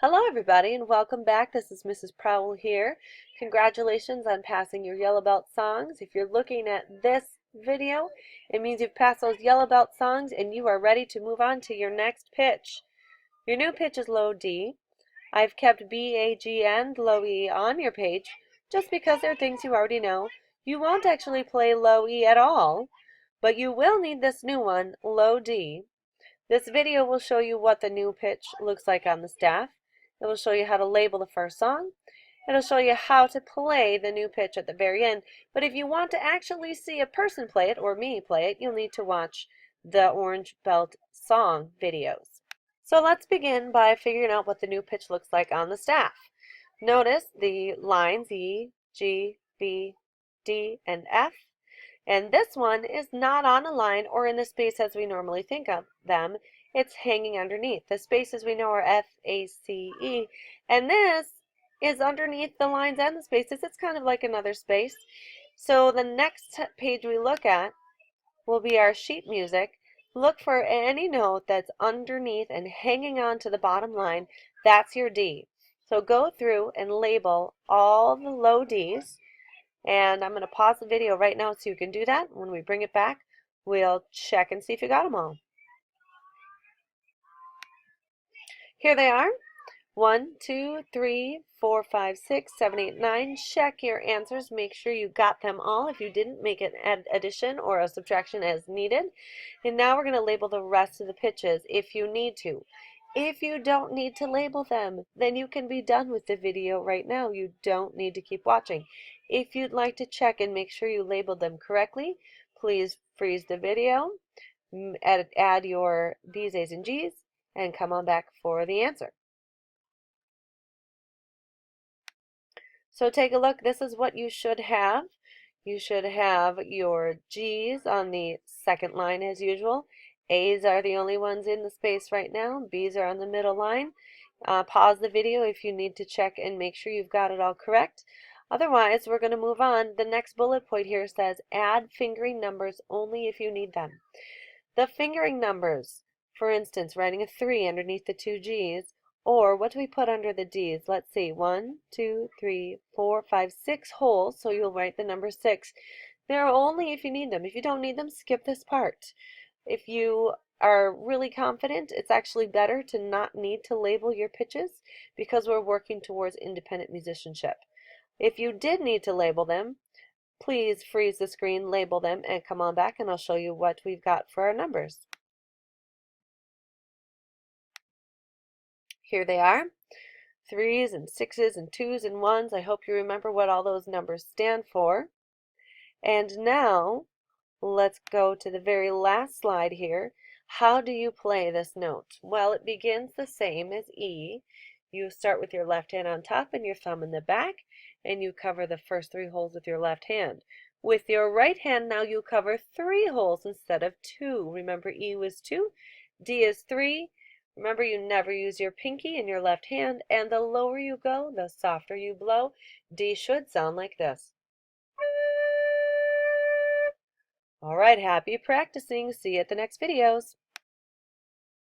Hello everybody and welcome back. This is Mrs. Prowell here. Congratulations on passing your Yellow Belt songs. If you're looking at this video, it means you've passed those Yellow Belt songs and you are ready to move on to your next pitch. Your new pitch is low D. I've kept B, A, G, and low E on your page just because they're things you already know. You won't actually play low E at all, but you will need this new one, low D. This video will show you what the new pitch looks like on the staff. It will show you how to label the first song. It'll show you how to play the new pitch at the very end. But if you want to actually see a person play it, or me play it, you'll need to watch the Orange Belt song videos. So let's begin by figuring out what the new pitch looks like on the staff. Notice the lines E, G, B, D, and F. And this one is not on a line or in the space as we normally think of them. It's hanging underneath. The spaces we know are F, A, C, E. And this is underneath the lines and the spaces. It's kind of like another space. So the next page we look at will be our sheet music. Look for any note that's underneath and hanging on to the bottom line. That's your D. So go through and label all the low Ds. And I'm going to pause the video right now so you can do that. When we bring it back, we'll check and see if you got them all. Here they are. 1, 2, 3, 4, 5, 6, 7, 8, 9. Check your answers. Make sure you got them all. If you didn't, make an addition or a subtraction as needed. And now we're going to label the rest of the pitches if you need to. If you don't need to label them, then you can be done with the video right now. You don't need to keep watching. If you'd like to check and make sure you labeled them correctly, please freeze the video, add your B's, A's, and G's, and come on back for the answer. So take a look. This is what you should have. You should have your G's on the second line as usual. A's are the only ones in the space right now. B's are on the middle line. Pause the video if you need to check and make sure you've got it all correct. Otherwise, we're going to move on. The next bullet point here says add fingering numbers only if you need them. The fingering numbers, for instance, writing a 3 underneath the two G's, or what do we put under the D's? Let's see, 1, 2, 3, 4, 5, 6 holes, so you'll write the number 6. They're only if you need them. If you don't need them, skip this part. If you are really confident, it's actually better to not need to label your pitches because we're working towards independent musicianship. If you did need to label them, please freeze the screen, label them, and come on back and I'll show you what we've got for our numbers. Here they are, 3s and 6s and 2s and 1s. I hope you remember what all those numbers stand for. And now, let's go to the very last slide here. How do you play this note? Well, it begins the same as E. You start with your left hand on top and your thumb in the back, and you cover the first 3 holes with your left hand. With your right hand, now you cover 3 holes instead of 2. Remember, E was 2, D is 3. Remember, you never use your pinky in your left hand, and the lower you go, the softer you blow. D should sound like this. All right, happy practicing. See you at the next videos.